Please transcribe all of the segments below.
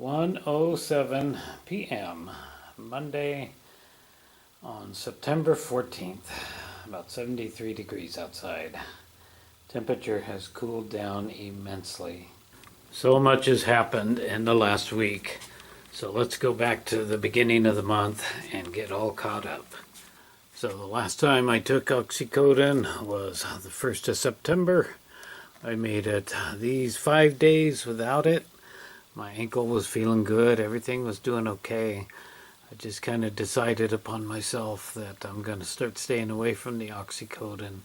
1:07 p.m. Monday on September 14th. About 73 degrees outside. Temperature has cooled down immensely. So much has happened in the last week. So let's go back to the beginning of the month and get all caught up. So the last time I took OXYCODONE was the 1st of September. I made it these 5 days without it. My ankle was feeling good. Everything was doing okay. I just kind of decided upon myself that I'm going to start staying away from the OXYCODONE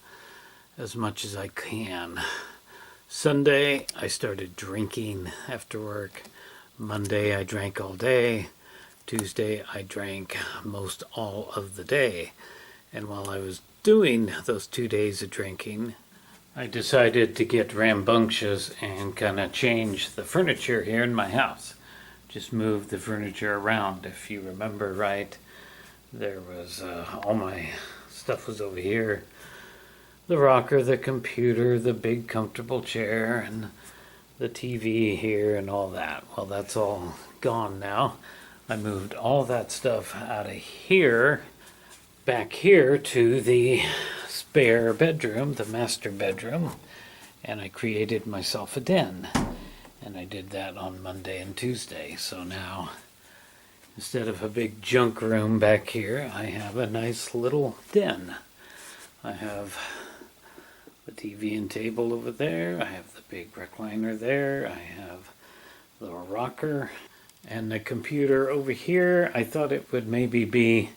as much as I can. Sunday, I started drinking after work. Monday, I drank all day. Tuesday, I drank most all of the day. And while I was doing those 2 days of drinking, I decided to get rambunctious and kind of change the furniture here in my house. Just move the furniture around. If you remember right, there was all my stuff was over here. The rocker, the computer, the big comfortable chair, and the TV here and all that. Well, that's all gone now. I moved all that stuff out of here, back here to the spare bedroom, the master bedroom, and I created myself a den. And I did that on Monday and Tuesday. So now, instead of a big junk room back here, I have a nice little den. I have the TV and table over there. I have the big recliner there. I have the rocker and the computer over here. I thought it would maybe be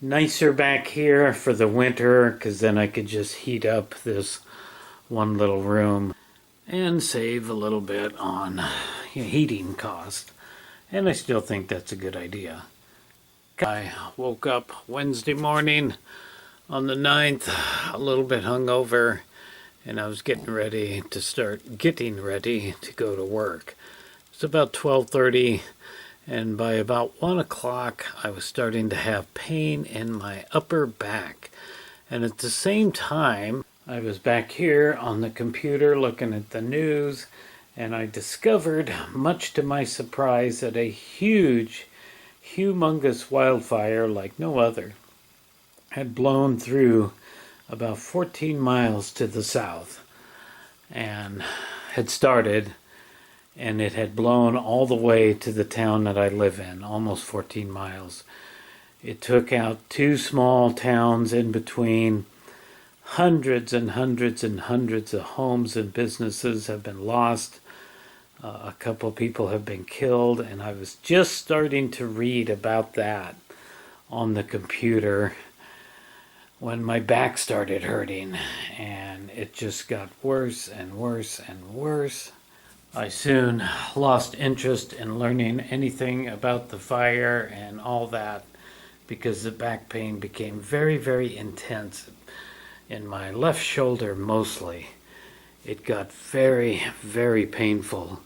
nicer back here for the winter, because then I could just heat up this one little room and save a little bit on heating cost. And I still think that's a good idea. I woke up Wednesday morning on the 9th, a little bit hungover, and I was getting ready to go to work. It's about 12:30. And by about 1 o'clock, I was starting to have pain in my upper back. And at the same time, I was back here on the computer looking at the news, and I discovered, much to my surprise, that a huge, humongous wildfire like no other had blown through about 14 miles to the south and had started. And it had blown all the way to the town that I live in, almost 14 miles. It took out 2 small towns in between. Hundreds and hundreds and hundreds of homes and businesses have been lost. A couple people have been killed, and I was just starting to read about that on the computer when my back started hurting, and it just got worse and worse and worse. I soon lost interest in learning anything about the fire and all that, because the back pain became very, very intense in my left shoulder mostly. It got very, very painful,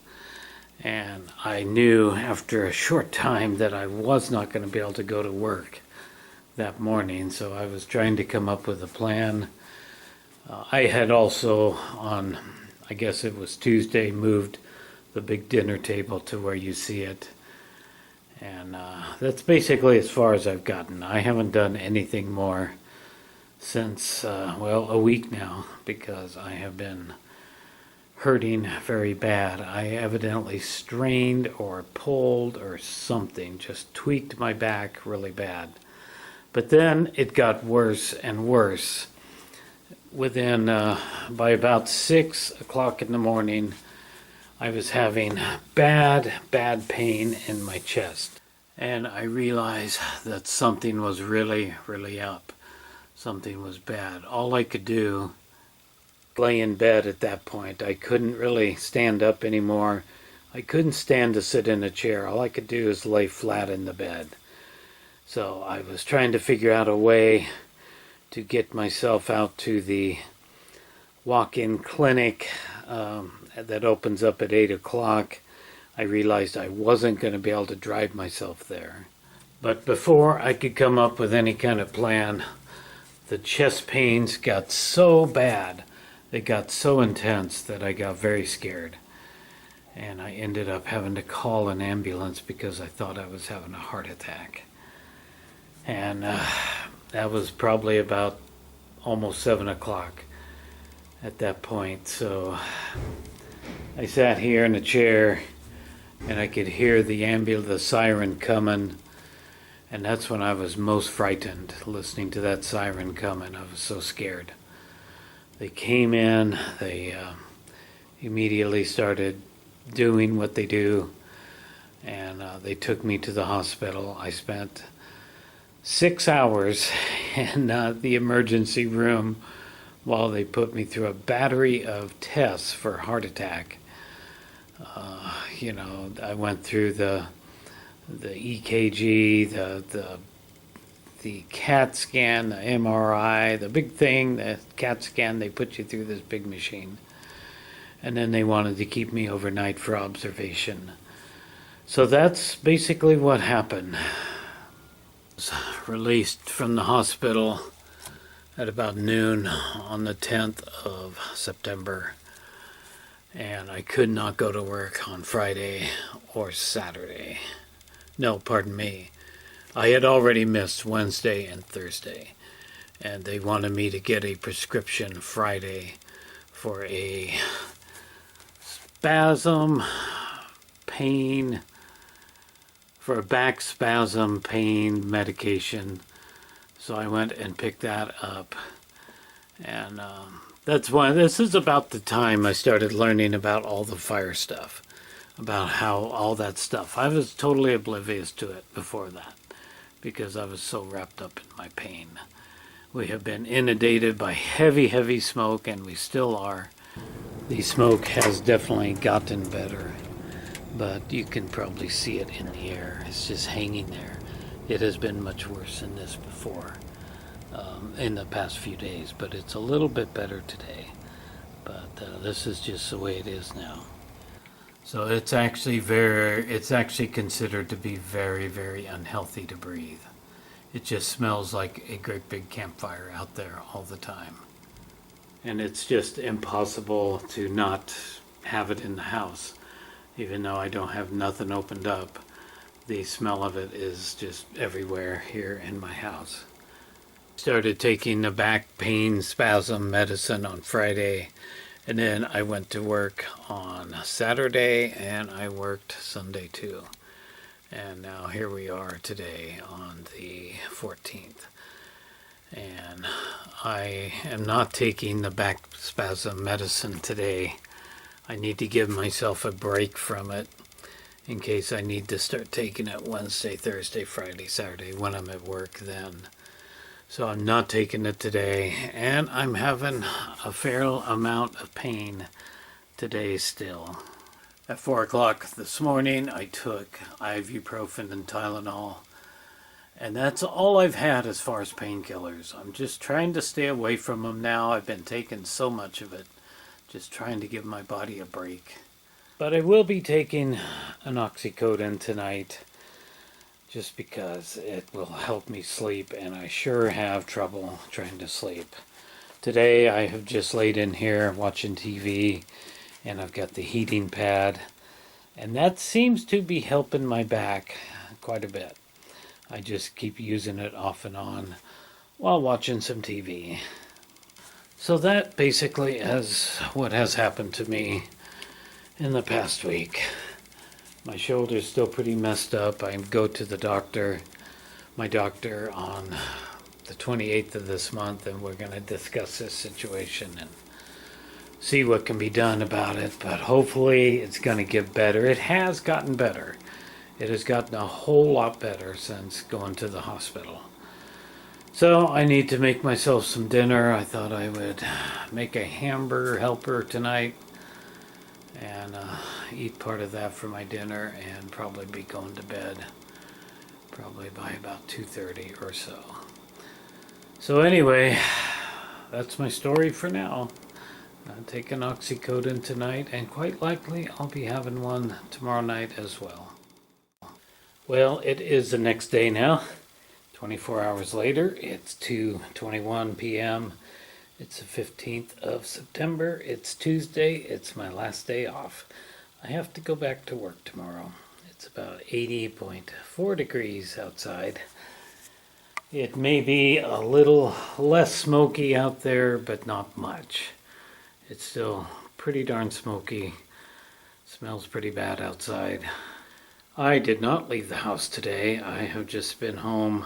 and I knew after a short time that I was not going to be able to go to work that morning, so I was trying to come up with a plan. I had also on, I guess it was Tuesday, moved the big dinner table to where you see it. And that's basically as far as I've gotten. I haven't done anything more since, a week now, because I have been hurting very bad. I evidently strained or pulled or something, just tweaked my back really bad. But then it got worse and worse. Within, by about 6 o'clock in the morning, I was having bad, bad pain in my chest. And I realized that something was really, really up. Something was bad. All I could do, lay in bed at that point. I couldn't really stand up anymore. I couldn't stand to sit in a chair. All I could do is lay flat in the bed. So I was trying to figure out a way to get myself out to the walk-in clinic that opens up at 8 o'clock. I realized I wasn't going to be able to drive myself there. But before I could come up with any kind of plan, the chest pains got so bad, they got so intense that I got very scared. and I ended up having to call an ambulance because I thought I was having a heart attack. And that was probably about almost 7 o'clock at that point. So I sat here in a chair and I could hear the siren coming. And that's when I was most frightened, listening to that siren coming. I was so scared. They came in, they immediately started doing what they do, and they took me to the hospital. I spent 6 hours in the emergency room while they put me through a battery of tests for heart attack. I went through the EKG, the CAT scan, the MRI, the big thing, the CAT scan. They put you through this big machine, and then they wanted to keep me overnight for observation. So that's basically what happened. I was released from the hospital at about noon on the 10th of September, and I could not go to work on Friday or Saturday. No, pardon me. I had already missed Wednesday and Thursday, and they wanted me to get a prescription Friday for a back spasm pain medication. So I went and picked that up, and that's why this is about the time I started learning about all the fire stuff, about how all that stuff. I was totally oblivious to it before that because I was so wrapped up in my pain. We have been inundated by heavy, heavy smoke, and we still are. The smoke has definitely gotten better, but you can probably see it in the air. It's just hanging there. It has been much worse than this before, in the past few days, but it's a little bit better today. But this is just the way it is now. So it's actually considered to be very, very unhealthy to breathe. It just smells like a great big campfire out there all the time. And it's just impossible to not have it in the house. Even though I don't have nothing opened up, the smell of it is just everywhere here in my house. Started taking the back pain spasm medicine on Friday, and then I went to work on Saturday, and I worked Sunday too. And now here we are today on the 14th. And I am not taking the back spasm medicine today. I need to give myself a break from it in case I need to start taking it Wednesday, Thursday, Friday, Saturday when I'm at work then. So I'm not taking it today, and I'm having a fair amount of pain today still. At 4 o'clock this morning, I took ibuprofen and Tylenol, and that's all I've had as far as painkillers. I'm just trying to stay away from them now. I've been taking so much of it, just trying to give my body a break. But I will be taking an OXYCODONE tonight, just because it will help me sleep, and I sure have trouble trying to sleep. Today I have just laid in here watching TV, and I've got the heating pad, and that seems to be helping my back quite a bit. I just keep using it off and on while watching some TV. So that basically is what has happened to me in the past week. My shoulder's still pretty messed up. I go to my doctor on the 28th of this month, and we're going to discuss this situation and see what can be done about it. But hopefully it's going to get better. It has gotten better. It has gotten a whole lot better since going to the hospital. So I need to make myself some dinner. I thought I would make a hamburger helper tonight and eat part of that for my dinner, and probably be going to bed probably by about 2:30 or so. So anyway, that's my story for now. I'm taking OXYCODONE tonight, and quite likely I'll be having one tomorrow night as well. Well, it is the next day now. 24 hours later, it's 2:21 p.m. It's the 15th of September. It's Tuesday. It's my last day off. I have to go back to work tomorrow. It's about 80.4 degrees outside. It may be a little less smoky out there, but not much. It's still pretty darn smoky. Smells pretty bad outside. I did not leave the house today. I have just been home,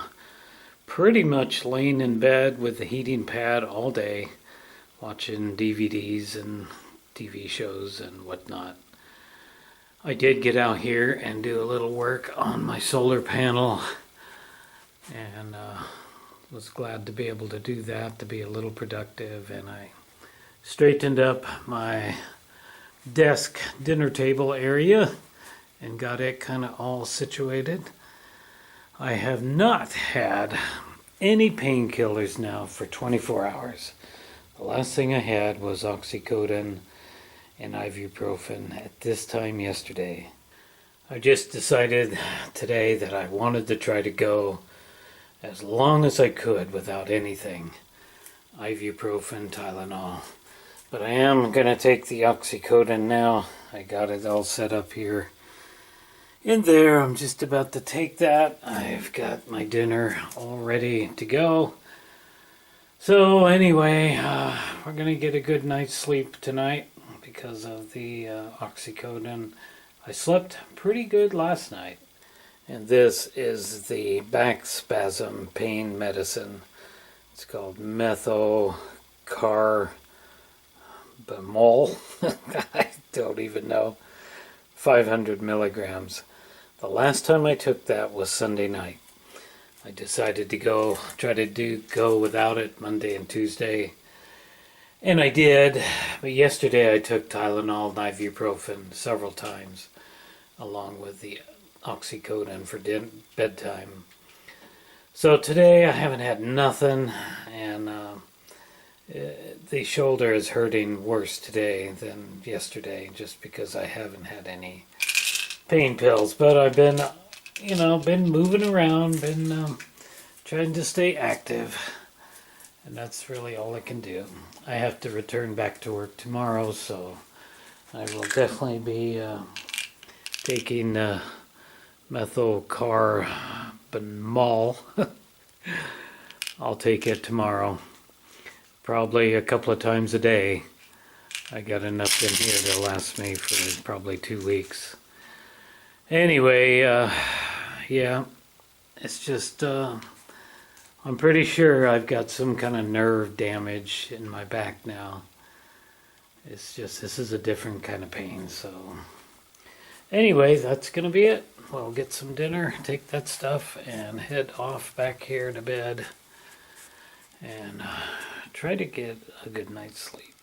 pretty much laying in bed with the heating pad all day, watching DVDs and TV shows and whatnot. I did get out here and do a little work on my solar panel, and was glad to be able to do that, to be a little productive. And I straightened up my desk dinner table area and got it kind of all situated. I have not had any painkillers now for 24 hours. The last thing I had was OXYCODONE and ibuprofen at this time yesterday. I just decided today that I wanted to try to go as long as I could without anything. Ibuprofen, Tylenol. But I am going to take the OXYCODONE now. I got it all set up here. In there, I'm just about to take that. I've got my dinner all ready to go. So anyway, we're going to get a good night's sleep tonight because of the OXYCODONE. I slept pretty good last night. And this is the back spasm pain medicine. It's called methocarbamol. I don't even know. 500 milligrams. The last time I took that was Sunday night. I decided to go without it Monday and Tuesday. And I did. But yesterday I took Tylenol and ibuprofen several times, along with the OXYCODONE for bedtime. So today I haven't had nothing, and the shoulder is hurting worse today than yesterday, just because I haven't had any pain pills. But I've been, been moving around, been trying to stay active, and that's really all I can do. I have to return back to work tomorrow, so I will definitely be taking methocarbamol. I'll take it tomorrow. Probably a couple of times a day. I got enough in here to last me for probably 2 weeks. Anyway, yeah, it's just, I'm pretty sure I've got some kind of nerve damage in my back now. It's just, this is a different kind of pain, so. Anyway, that's going to be it. We'll get some dinner, take that stuff, and head off back here to bed. And try to get a good night's sleep.